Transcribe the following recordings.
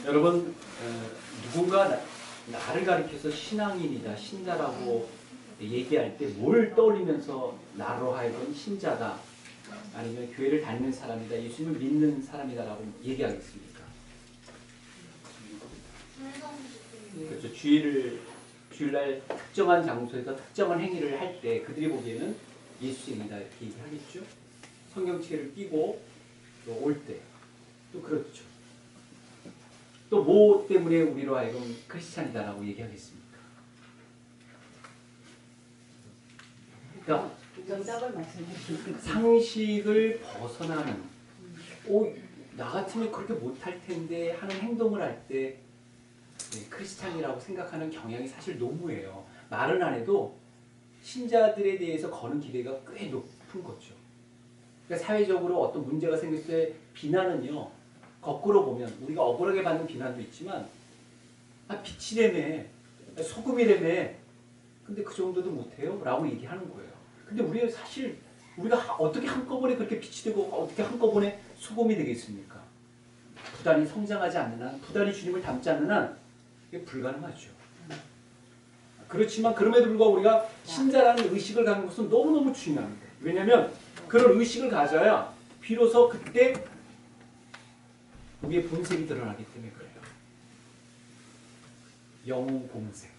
여러분, 누군가 나를 가리켜서 신앙인이다, 신자라고 얘기할 때 뭘 떠올리면서 나로 하여금 신자다, 아니면 교회를 다니는 사람이다, 예수님을 믿는 사람이다라고 얘기하겠습니까? 그렇죠. 주일날 특정한 장소에서 특정한 행위를 할 때 그들이 보기에는 예수님이다 이렇게 얘기하겠죠. 성경책을 끼고 또 올 때 또 그렇죠. 또 뭐 때문에 우리로 하여금 크리스찬이다라고 얘기하겠습니까? 그러니까 정답을 말씀하시는 상식을 벗어나는, 나 같으면 그렇게 못할 텐데 하는 행동을 할 때 크리스찬이라고 생각하는 경향이 사실 너무해요. 말은 안 해도 신자들에 대해서 거는 기대가 꽤 높은 거죠. 그러니까 사회적으로 어떤 문제가 생겼을 때 비난은요, 거꾸로 보면 우리가 억울하게 받는 비난도 있지만, 빛이라며, 소금이라며, 근데 그 정도도 못해요? 라고 얘기하는 거예요. 근데 우리가 어떻게 한꺼번에 그렇게 빛이 되고 어떻게 한꺼번에 소금이 되겠습니까? 부단히 성장하지 않는 한, 부단히 주님을 닮지 않는 한 이게 불가능하죠. 그렇지만 그럼에도 불구하고 우리가 신자라는 의식을 갖는 것은 너무너무 중요합니다. 왜냐하면 그런 의식을 가져야 비로소 그때 우리의 본색이 드러나기 때문에 그래요. 영웅 본색.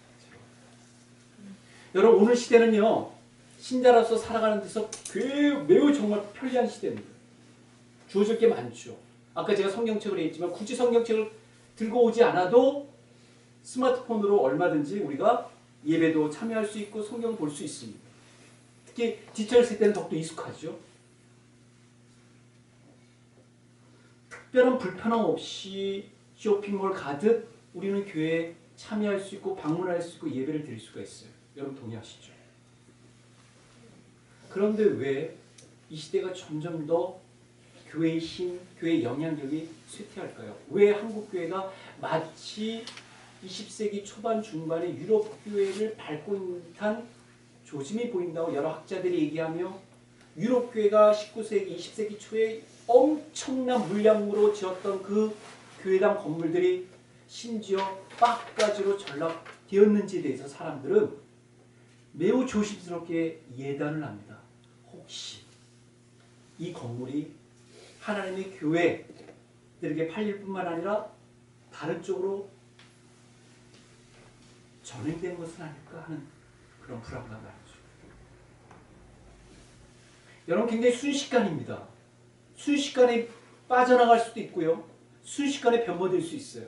여러분, 오늘 시대는요, 신자로서 살아가는 데서 매우 정말 편리한 시대입니다. 주어질 게 많죠. 아까 제가 성경책을 얘기했지만 굳이 성경책을 들고 오지 않아도 스마트폰으로 얼마든지 우리가 예배도 참여할 수 있고 성경 볼 수 있습니다. 특히 디지털 세대는 더욱더 익숙하죠. 특별한 불편함 없이 쇼핑몰 가듯 우리는 교회에 참여할 수 있고 방문할 수 있고 예배를 드릴 수가 있어요. 여러분 동의하시죠? 그런데 왜 이 시대가 점점 더 교회의 힘, 교회의 영향력이 쇠퇴할까요? 왜 한국 교회가 마치 20세기 초반 중반에 유럽 교회를 밟고 있는 듯한 조짐이 보인다고 여러 학자들이 얘기하며, 유럽 교회가 19세기, 20세기 초에 엄청난 물량으로 지었던 그 교회당 건물들이 심지어 빡가지로 전락되었는지에 대해서 사람들은 매우 조심스럽게 예단을 합니다. 혹시 이 건물이 하나님의 교회들에게 팔릴 뿐만 아니라 다른 쪽으로 전횡된 것은 아닐까 하는 그런 불안감 말이죠. 여러분, 굉장히 순식간입니다. 순식간에 빠져나갈 수도 있고요. 순식간에 변모될 수 있어요.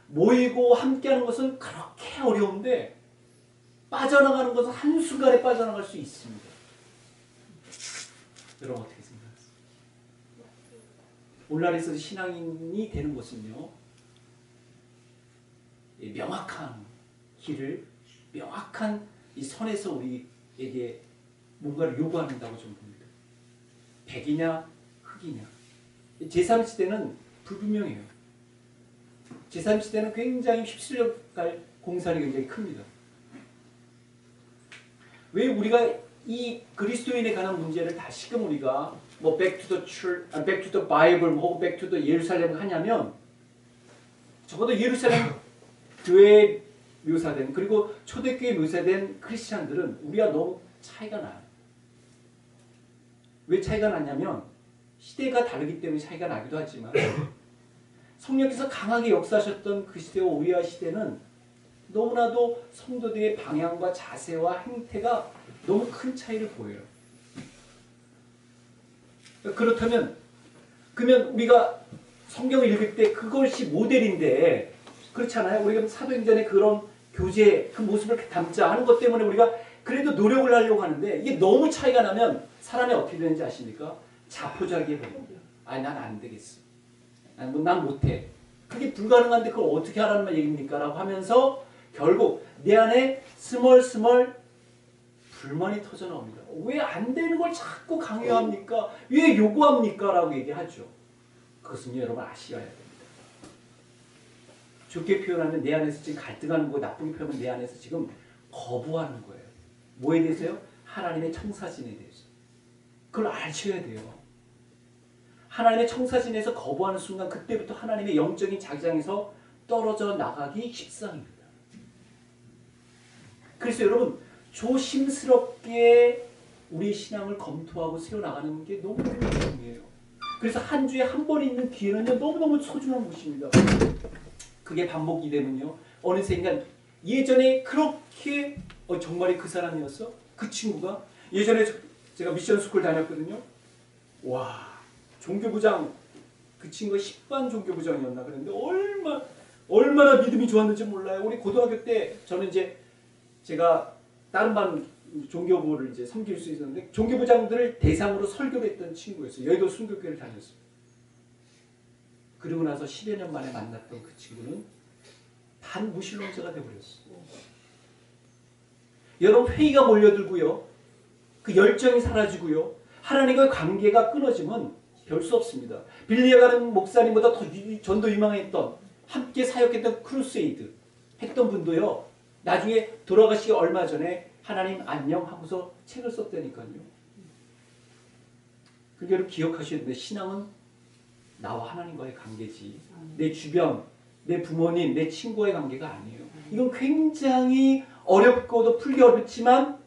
모이고 함께하는 것은 그렇게 어려운데 빠져나가는 것은 한순간에 빠져나갈 수 있습니다. 여러분 어떻게 생각하세요? 오늘날에서 신앙인이 되는 것은요, 명확한 길을, 명확한 이 선에서 우리에게 뭔가를 요구한다고 저는 봅니다. 백이냐 흑이냐. 제3시대는 불분명해요. 제3시대는 굉장히 휩쓸려 갈 공산이 굉장히 큽니다. 왜 우리가 이 그리스도인에 관한 문제를 다시금 우리가 뭐 back to the church, back to the Bible, 뭐 back to the 예루살렘 하냐면, 적어도 예루살렘 교회에 묘사된, 그리고 초대교회에 묘사된 크리스찬들은 우리가 너무 차이가 나요. 왜 차이가 나냐면 시대가 다르기 때문에 차이가 나기도 하지만 성령께서 강하게 역사하셨던 그 시대와 우리와 시대는 너무나도 성도들의 방향과 자세와 행태가 너무 큰 차이를 보여요. 그렇다면 그러면 우리가 성경을 읽을 때 그것이 모델인데, 그렇잖아요. 우리가 사도행전의 그런 교제, 그 모습을 담자 하는 것 때문에 우리가 그래도 노력을 하려고 하는데, 이게 너무 차이가 나면 사람이 어떻게 되는지 아십니까? 자포자기해 버립니다. 난 안 되겠어. 난 못해. 그게 불가능한데 그걸 어떻게 하라는 말 얘기입니까? 라고 하면서 결국 내 안에 스멀스멀 불만이 터져 나옵니다. 왜 안 되는 걸 자꾸 강요합니까? 왜 요구합니까? 라고 얘기하죠. 그것은요, 여러분 아셔야 됩니다. 좋게 표현하면 내 안에서 지금 갈등하는 거고, 나쁘게 표현하면 내 안에서 지금 거부하는 거예요. 뭐에 대해서요? 하나님의 청사진에 대해서. 그걸 아셔야 돼요. 하나님의 청사진에서 거부하는 순간 그때부터 하나님의 영적인 자기장에서 떨어져 나가기 십상입니다. 그래서 여러분 조심스럽게 우리 신앙을 검토하고 세워나가는 게 너무너무 중요해요. 그래서 한 주에 한 번 있는 기회는요 너무너무 소중한 것입니다. 그게 반복이 되면요 어느샌가 예전에 그렇게 정말이 그 사람이었어? 그 친구가 예전에 제가 미션 스쿨 다녔거든요. 와 종교부장 그 친구가 10반 종교부장이었나 그랬는데 얼마나 믿음이 좋았는지 몰라요. 우리 고등학교 때 저는 이제 제가 다른 반 종교부를 이제 섬길 수 있었는데 종교부장들을 대상으로 설교를 했던 친구였어요. 여의도 순교교회를 다녔어요. 그리고 나서 10여 년 만에 만났던 그 친구는 반무신론자가 되어버렸어요. 여러분 회의가 몰려들고요. 그 열정이 사라지고요. 하나님과의 관계가 끊어지면 별 수 없습니다. 빌리에 가는 목사님보다 더 전도 유망했던 함께 사역했던 크루세이드 했던 분도요. 나중에 돌아가시기 얼마 전에 하나님 안녕 하고서 책을 썼다니까요. 그게 여러분 기억하셔야 되는데 신앙은 나와 하나님과의 관계지 내 주변, 내 부모님, 내 친구와의 관계가 아니에요. 이건 굉장히 어렵고도 풀기 어렵지만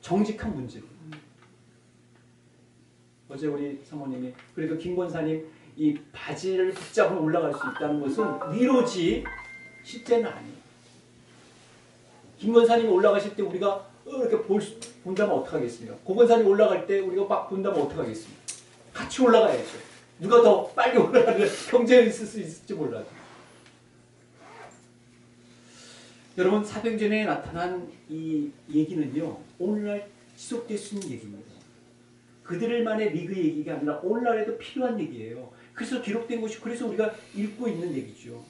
정직한 문제예요. 어제 우리 사모님이 그래도 김 권사님 이 바지를 붙잡고 올라갈 수 있다는 것은 위로지 실제는 아니에요. 김 권사님이 올라가실 때 우리가 이렇게 본다면 어떡하겠습니까? 고 권사님 올라갈 때 우리가 막 본다면 어떡하겠습니까? 같이 올라가야죠. 누가 더 빨리 올라가는 경쟁이 있을 수 있을지 몰라도. 여러분 사도행전에 나타난 이 얘기는요. 오늘날 지속될 수 있는 얘기입니다. 그들만의 리그 얘기가 아니라 오늘날에도 필요한 얘기예요. 그래서 기록된 것이 그래서 우리가 읽고 있는 얘기죠.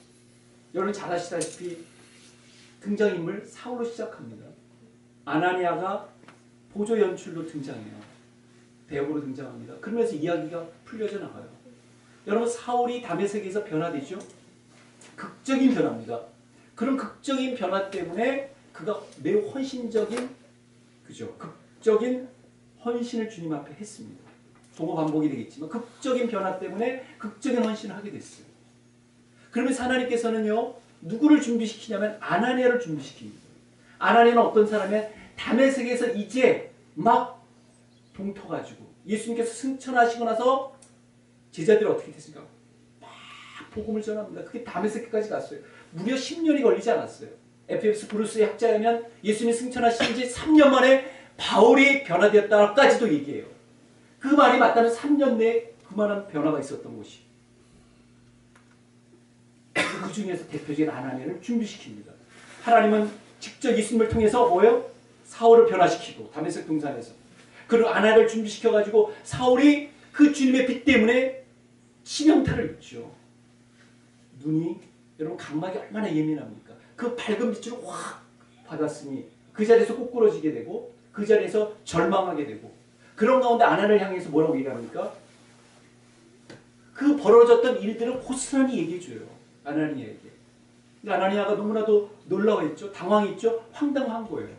여러분 잘 아시다시피 등장인물 사울로 시작합니다. 아나니아가 보조 연출로 등장해요. 배역으로 등장합니다. 그러면서 이야기가 풀려져 나가요. 여러분 사울이 다메섹에서 변화되죠. 극적인 변화입니다. 그런 극적인 변화 때문에 그가 매우 헌신적인 그죠? 극적인 헌신을 주님 앞에 했습니다. 동호 반복이 되겠지만 극적인 변화 때문에 극적인 헌신을 하게 됐어요. 그러면서 하나님께서는요. 누구를 준비시키냐면 아나니아를 준비시킵니다. 아나니아는 어떤 사람이냐? 다메섹에서 이제 막 동터가지고 예수님께서 승천하시고 나서 제자들이 어떻게 됐습니까? 막 복음을 전합니다. 그게 다메섹까지 갔어요. 무려 10년이 걸리지 않았어요. 에피에스 브루스의 학자라면 예수님이 승천하신 지 3년 만에 바울이 변화되었다까지도 얘기해요. 그 말이 맞다면 3년 내에 그만한 변화가 있었던 것이. 그 중에서 대표적인 아나니아를 준비시킵니다. 하나님은 직접 예수님을 통해서 뭐예요? 사울을 변화시키고 다메섹 동산에서 그리고 아나니아를 준비시켜가지고 사울이 그 주님의 빛 때문에 치명타를 입죠. 눈이 여러분 각막이 얼마나 예민합니까? 그 밝은 빛을 확 받았으니 그 자리에서 꼬꾸러지게 되고 그 자리에서 절망하게 되고 그런 가운데 아나니아를 향해서 뭐라고 얘기합니까? 그 벌어졌던 일들을 고스란히 얘기해줘요. 아나니아에게. 근데 아나니아가 너무나도 놀라워했죠. 당황했죠. 황당한 거예요.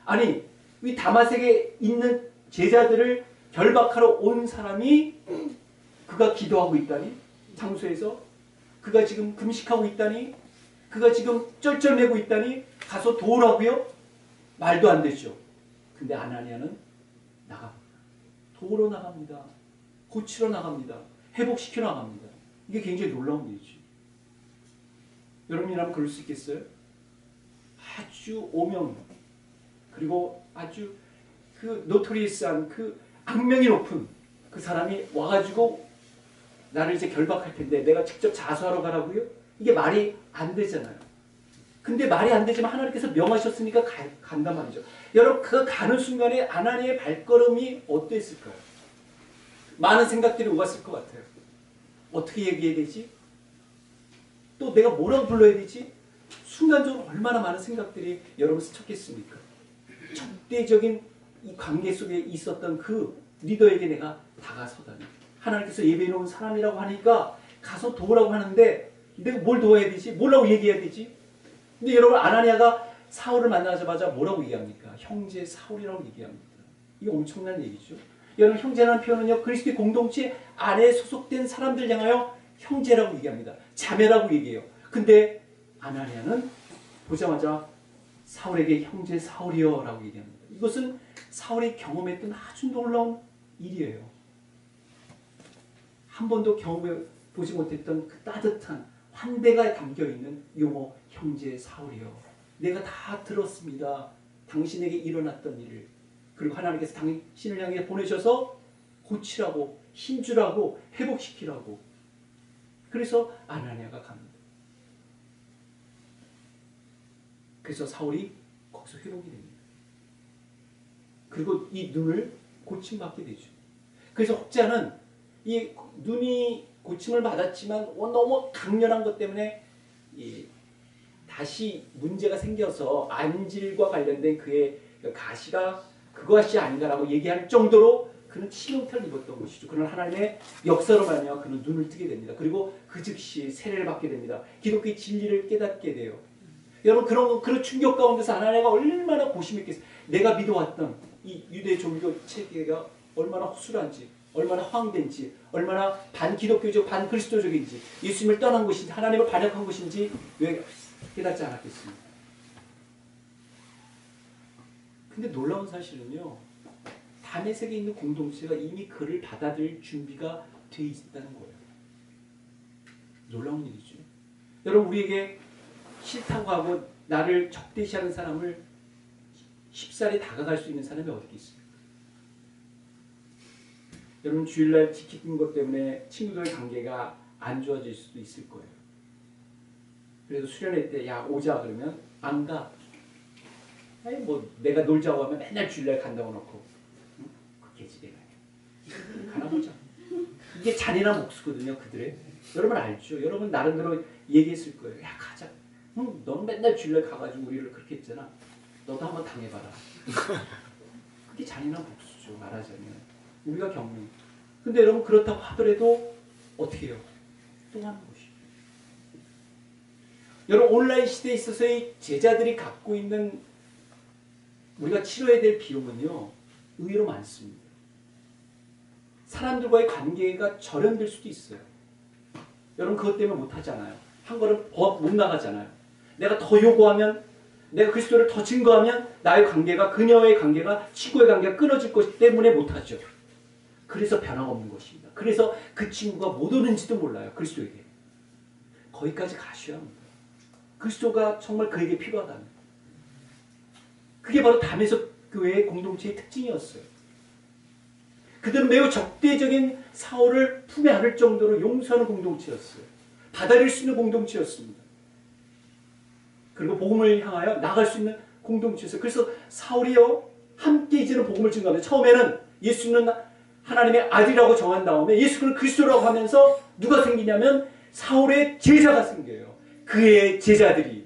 아니 이 다메섹에 있는 제자들을 결박하러 온 사람이 그가 기도하고 있다니 장소에서 그가 지금 금식하고 있다니 그가 지금 쩔쩔매고 있다니 가서 도우라고요? 말도 안 되죠. 근데 아나니아는 나갑니다. 도우러 나갑니다. 고치러 나갑니다. 회복시켜 나갑니다. 이게 굉장히 놀라운 일이죠. 여러분이라면 그럴 수 있겠어요? 아주 오명 그리고 아주 그 노토리스한 그 악명이 높은 그 사람이 와가지고 나를 이제 결박할 텐데 내가 직접 자수하러 가라고요? 이게 말이 안 되잖아요. 근데 말이 안 되지만 하나님께서 명하셨으니까 간단 말이죠. 여러분 그 가는 순간에 아나니아의 발걸음이 어땠을까요? 많은 생각들이 오갔을 것 같아요. 어떻게 얘기해야 되지? 또 내가 뭐라고 불러야 되지? 순간적으로 얼마나 많은 생각들이 여러분 스쳤겠습니까? 적대적인 이 관계 속에 있었던 그 리더에게 내가 다가서다니. 하나님께서 예배해 놓은 사람이라고 하니까 가서 도우라고 하는데 내가 뭘 도와야 되지? 뭐라고 얘기해야 되지? 근데 여러분 아나니아가 사울을 만나자마자 뭐라고 얘기합니까? 형제 사울이라고 얘기합니다. 이게 엄청난 얘기죠. 여러분 형제라는 표현은요 그리스도의 공동체 안에 소속된 사람들 향하여 형제라고 얘기합니다. 자매라고 얘기해요. 근데 아나니아는 보자마자 사울에게 형제 사울이여 라고 얘기합니다. 이것은 사울이 경험했던 아주 놀라운 일이에요. 한 번도 경험해 보지 못했던 그 따뜻한 환대가 담겨있는 용어 형제 사울이여. 내가 다 들었습니다. 당신에게 일어났던 일을. 그리고 하나님께서 당신을 향해 보내셔서 고치라고 힘주라고 회복시키라고. 그래서 아나니아가 갑니다. 그래서 사울이 거기서 회복이 됩니다. 그리고 이 눈을 고침받게 되죠. 그래서 혹자는 이 눈이 고침을 받았지만 너무 강렬한 것 때문에 다시 문제가 생겨서 안질과 관련된 그의 가시가 그것이 아닌가라고 얘기할 정도로 그는 치명타를 입었던 것이죠. 그는 하나님의 역사로 말미암아 그는 눈을 뜨게 됩니다. 그리고 그 즉시 세례를 받게 됩니다. 기독교의 진리를 깨닫게 돼요. 여러분 그런 충격 가운데서 하나님가 얼마나 고심했겠어요. 내가 믿어왔던 이 유대 종교 체계가 얼마나 허술한지, 얼마나 허황된지, 얼마나 반기독교적, 반그리스도적인지, 예수님을 떠난 것인지, 하나님을 반역한 것인지 왜 깨닫지 않았겠습니까? 근데 놀라운 사실은요, 다메섹에 있는 공동체가 이미 그를 받아들일 준비가 돼 있다는 거예요. 놀라운 일이죠. 여러분, 우리에게 싫다고 하고 나를 적대시하는 사람을 쉽사리 다가갈 수 있는 사람이 어디 있습니까? 여러분, 주일날 지키는 것 때문에 친구들의 관계가 안 좋아질 수도 있을 거예요. 그래서 수련회 때 야 오자 그러면 안 가. 아니 뭐 내가 놀자고 하면 맨날 주일날 간다고 놓고 응? 그 개집애가 가나 보자. 이게 잔인한 목수거든요, 그들의. 여러분 알죠? 여러분 나름대로 얘기했을 거예요. 야 가자. 응, 넌 맨날 주일날 가가지고 우리를 그렇게 했잖아. 너도 한번 당해봐라. 그게 잔인한 복수죠, 말하자면. 우리가 겪는. 근데 여러분 그렇다고 하더라도 어떻게 해요? 또 하는 것이죠. 여러분 온라인 시대에 있어서의 제자들이 갖고 있는 우리가 치러야 될 비용은요, 의외로 많습니다. 사람들과의 관계가 절연될 수도 있어요. 여러분 그것 때문에 못하잖아요. 한 걸음 못 나가잖아요. 내가 더 요구하면, 내가 그리스도를 더 증거하면 나의 관계가, 그녀의 관계가, 친구의 관계가 끊어질 것 때문에 못하죠. 그래서 변화가 없는 것입니다. 그래서 그 친구가 못 오는지도 몰라요. 그리스도에게. 거기까지 가셔야 합니다. 그리스도가 정말 그에게 필요하다는. 그게 바로 다메섹 교회의 공동체의 특징이었어요. 그들은 매우 적대적인 사울을 품에 안을 정도로 용서하는 공동체였어요. 받아들일 수 있는 공동체였습니다. 그리고 복음을 향하여 나갈 수 있는 공동체였어요. 그래서 사울이요 함께 이제는 복음을 증거합니다. 처음에는 예수는 하나님의 아들이라고 정한 다음에 예수는 그리스도라고 하면서 누가 생기냐면 사울의 제자가 생겨요. 그의 제자들이.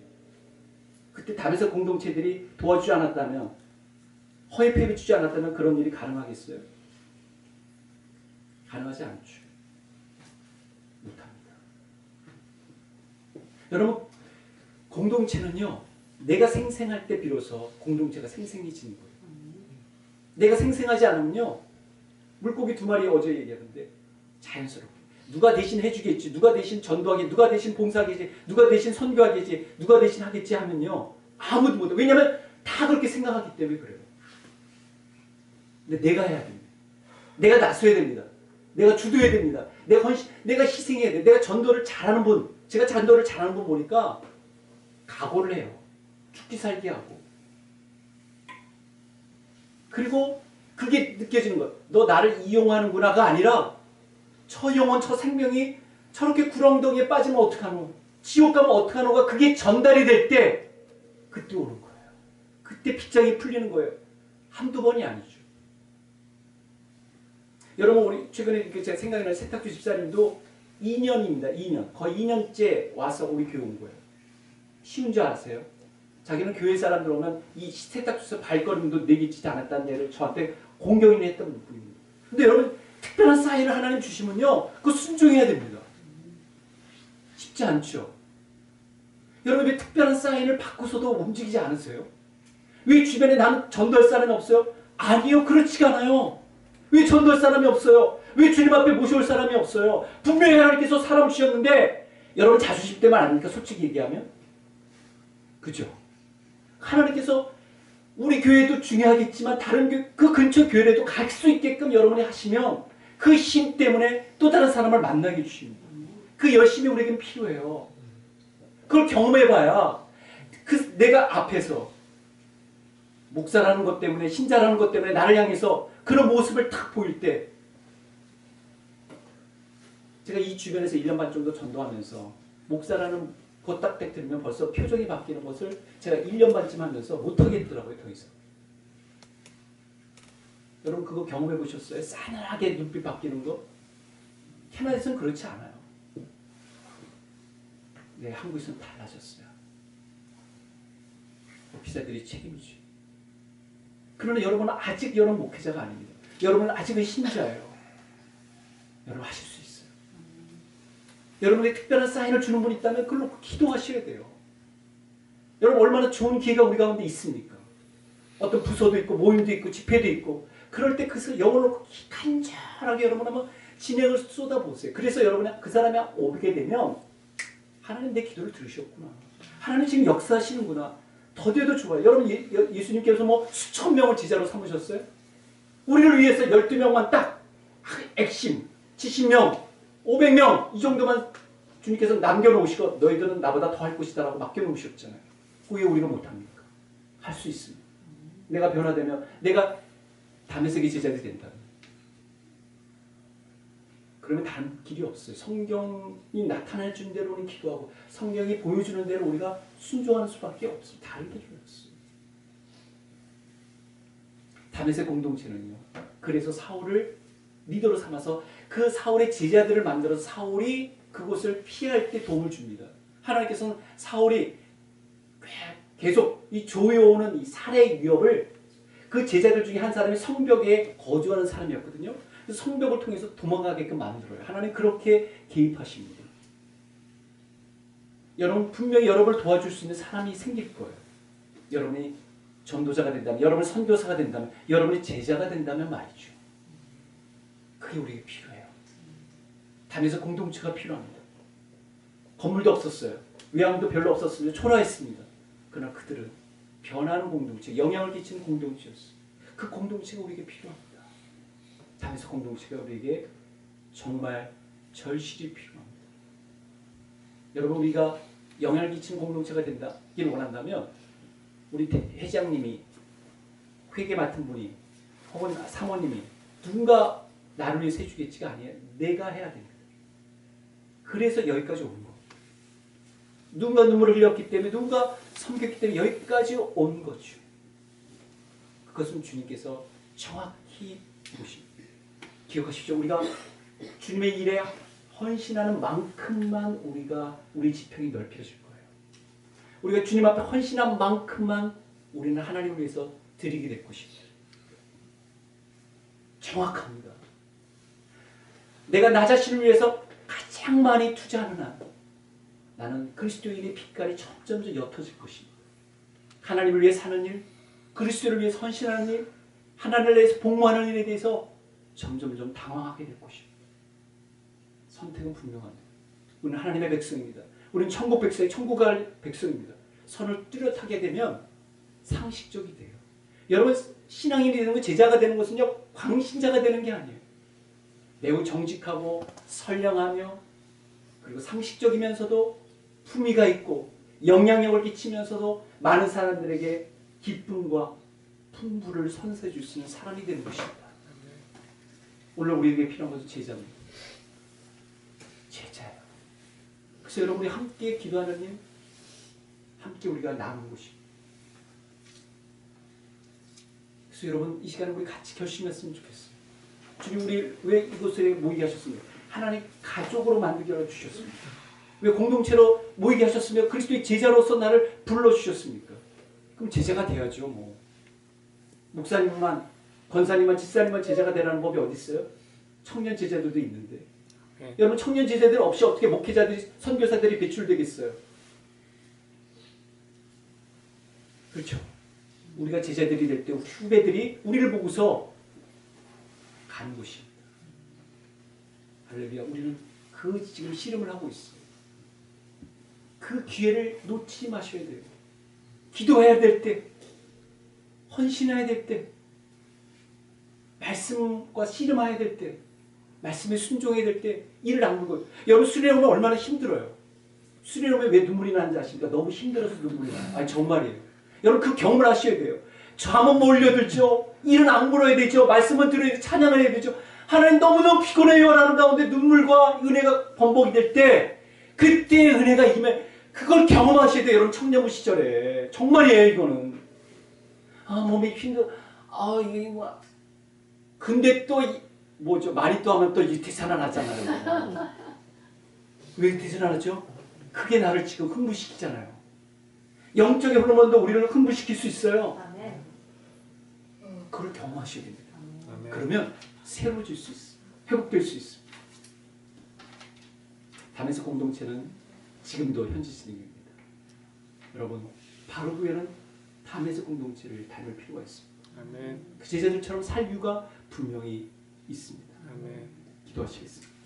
그때 다메섹 공동체들이 도와주지 않았다면, 허위폐를 주지 않았다면 그런 일이 가능하겠어요? 가능하지 않죠. 못합니다. 여러분, 공동체는요, 내가 생생할 때 비로소 공동체가 생생해지는 거예요. 내가 생생하지 않으면요, 물고기 2마리 어제 얘기하는데 자연스럽게 누가 대신 해주겠지, 누가 대신 전도하겠지, 누가 대신 봉사하겠지, 누가 대신 선교하겠지, 누가 대신 하겠지 하면요 아무도 못해. 왜냐하면 다 그렇게 생각하기 때문에 그래요. 근데 내가 해야 됩니다. 내가 나서야 됩니다. 내가 주도해야 됩니다. 내가 희생해야 돼. 내가 전도를 잘하는 분, 제가 전도를 잘하는 분 보니까 각오를 해요. 죽기 살기 하고. 그리고 그게 느껴지는 거예요. 너 나를 이용하는구나가 아니라 저 영혼, 저 생명이 저렇게 구렁텅이에 빠지면 어떡하노? 지옥 가면 어떡하노가 그게 전달이 될 때 그때 오는 거예요. 그때 빗장이 풀리는 거예요. 한두 번이 아니죠. 여러분 우리 최근에 제가 생각이 나는 세탁주 집사님도 2년입니다. 2년. 거의 2년째 와서 우리 교회 온 거예요. 쉬운 줄 아세요? 자기는 교회 사람들 오면 이 세탁소에서 발걸음도 내기지 않았다는 얘를 저한테 공경이 했던 분입니다. 근데 여러분 특별한 사인을 하나님 주시면요 그거 순종해야 됩니다. 쉽지 않죠. 여러분 왜 특별한 사인을 받고서도 움직이지 않으세요? 왜 주변에 나는 전도할 사람이 없어요? 아니요, 그렇지가 않아요. 왜 전도할 사람이 없어요? 왜 주님 앞에 모셔올 사람이 없어요? 분명히 하나님께서 사람 주셨는데 여러분 자존심 때문 아닙니까? 솔직히 얘기하면. 그죠? 하나님께서 우리 교회도 중요하겠지만 다른 그 근처 교회라도 갈 수 있게끔 여러분이 하시면 그 힘 때문에 또 다른 사람을 만나게 해주십니다. 그 열심이 우리에겐 필요해요. 그걸 경험해봐야 내가 앞에서 목사라는 것 때문에 신자라는 것 때문에 나를 향해서 그런 모습을 탁 보일 때 제가 이 주변에서 1년 반 정도 전도하면서 목사라는 것 딱 들으면 벌써 표정이 바뀌는 것을 제가 1년 반쯤 하면서 못하겠더라고요. 더 이상. 여러분 그거 경험해 보셨어요? 싸늘하게 눈빛 바뀌는 거? 캐나다에서는 그렇지 않아요. 네, 한국에서는 달라졌어요. 목회자들이 책임이죠. 그러나 여러분은 아직 여러분 목회자가 아닙니다. 여러분은 아직은 신자예요. 여러분 하실 수 있어요. 여러분에게 특별한 사인을 주는 분이 있다면 그걸 놓고 기도하셔야 돼요. 여러분 얼마나 좋은 기회가 우리 가운데 있습니까? 어떤 부서도 있고 모임도 있고 집회도 있고 그럴 때 그 영혼을 놓고 간절하게 여러분 한번 진행을 쏟아보세요. 그래서 여러분이 그 사람이 오게 되면 하나님 내 기도를 들으셨구나. 하나님 지금 역사하시는구나. 더 돼도 좋아요. 여러분 예수님께서 뭐 수천 명을 제자로 삼으셨어요? 우리를 위해서 12명만 딱 핵심 70명 500명 이 정도만 주님께서 남겨놓으시고 너희들은 나보다 더 할 것이다 라고 맡겨놓으셨잖아요. 왜 우리가 못합니까? 할 수 있습니다. 내가 변화되면 내가 다메섹의 제자들이 된다면 그러면 다른 길이 없어요. 성경이 나타날 준 대로 우리는 기도하고 성경이 보여주는 대로 우리가 순종하는 수밖에 없어요. 다른 길이 없어요. 다메섹 공동체는요. 그래서 사울을 리더로 삼아서 그 사울의 제자들을 만들어서 사울이 그곳을 피할 때 도움을 줍니다. 하나님께서는 사울이 계속 이 조여오는 이 살해 위협을 그 제자들 중에 한 사람이 성벽에 거주하는 사람이었거든요. 그래서 성벽을 통해서 도망가게끔 만들어요. 하나님 그렇게 개입하십니다. 여러분 분명히 여러분을 도와줄 수 있는 사람이 생길 거예요. 여러분이 전도자가 된다면, 여러분이 선교사가 된다면, 여러분이 제자가 된다면 말이죠. 그게 우리에게 필요해요. 담에서 공동체가 필요합니다. 건물도 없었어요. 외양도 별로 없었습니다. 초라했습니다. 그러나 그들은 변하는 공동체, 영향을 끼치는 공동체였어요. 그 공동체가 우리에게 필요합니다. 담에서 공동체가 우리에게 정말 절실히 필요합니다. 여러분 우리가 영향을 끼치는 공동체가 된다길 원한다면 우리 회장님이 회계 맡은 분이 혹은 사모님이 누군가 나를 위해서 해주겠지가 아니에요. 내가 해야 됩니다. 그래서 여기까지 온 거. 누군가 눈물을 흘렸기 때문에 누군가 섬겼기 때문에 여기까지 온 거죠. 그것은 주님께서 정확히 보십니다. 기억하십시오. 우리가 주님의 일에 헌신하는 만큼만 우리 지평이 넓혀질 거예요. 우리가 주님 앞에 헌신한 만큼만 우리는 하나님을 위해서 드리게 될 것입니다. 정확합니다. 내가 나 자신을 위해서 가장 많이 투자하는 한 나는 그리스도인의 빛깔이 점점 옅어질 것입니다. 하나님을 위해 사는 일, 그리스도를 위해 헌신하는 일, 하나님을 위해서 복무하는 일에 대해서 점점 당황하게 될 것입니다. 선택은 분명합니다. 우리는 하나님의 백성입니다. 우리는 천국 백성이 천국 갈 백성입니다. 선을 뚜렷하게 되면 상식적이 돼요. 여러분 신앙인이 되는 것, 제자가 되는 것은요 광신자가 되는 게 아니에요. 매우 정직하고 선량하며 그리고 상식적이면서도 품위가 있고 영향력을 끼치면서도 많은 사람들에게 기쁨과 풍부를 선사해 줄 수 있는 사람이 되는 것입니다. 오늘 우리에게 필요한 것은 제자입니다. 제자예요. 그래서 여러분이 함께 기도하는 일, 함께 우리가 나누는 것입니다. 그래서 여러분 이 시간에 우리 같이 결심했으면 좋겠어요. 주님 우리 왜 이곳에 모이게 하셨습니까? 하나님 가족으로 만들게 주셨습니다. 왜 공동체로 모이게 하셨으며 그리스도의 제자로서 나를 불러주셨습니까? 그럼 제자가 돼야죠. 뭐 목사님만, 권사님만, 집사님만 제자가 되라는 법이 어디 있어요? 청년 제자들도 있는데 여러분 청년 제자들 없이 어떻게 목회자들이, 선교사들이 배출되겠어요? 그렇죠. 우리가 제자들이 될 때 후배들이 우리를 보고서 간 곳입니다. 할렐루야. 우리는 그 지금 씨름을 하고 있어요. 그 기회를 놓치지 마셔야 돼요. 기도해야 될 때, 헌신해야 될 때, 말씀과 씨름해야 될 때, 말씀에 순종해야 될 때 이를 닦는 거예요. 여러분 수련회 오면 얼마나 힘들어요. 수련회 오면 왜 눈물이 나는지 아십니까? 너무 힘들어서 눈물이 나요. 아니 정말이에요. 여러분 그 경험을 하셔야 돼요. 잠은 몰려들죠. 일은 악물어야 되죠. 말씀은 들어야 되죠. 찬양을 해야 되죠. 하나님 너무너무 피곤해요 라는 가운데 눈물과 은혜가 번복이 될 때 그때 은혜가 임해 그걸 경험하셔야 돼요. 여러분 청년부 시절에. 정말이에요 이거는. 아 몸이 힘들어. 아 이게 뭐. 근데 또 뭐죠? 말이 또 하면 또 유태산안하잖아요. 왜 유태산안하죠? 그게 나를 지금 흥분시키잖아요. 영적인 호르몬도 우리를 흥분시킬 수 있어요. 아멘. 그걸 경험하셔야 됩니다. 아멘. 그러면 새로워질 수 있어요. 회복될 수 있어요. 담에서 공동체는 지금도 현지 진행입니다. 여러분 바로 후에는 담에서 공동체를 닮을 필요가 있습니다. 아멘. 그 제자들처럼 살 이유가 분명히 있습니다. 아멘. 기도하시겠습니다.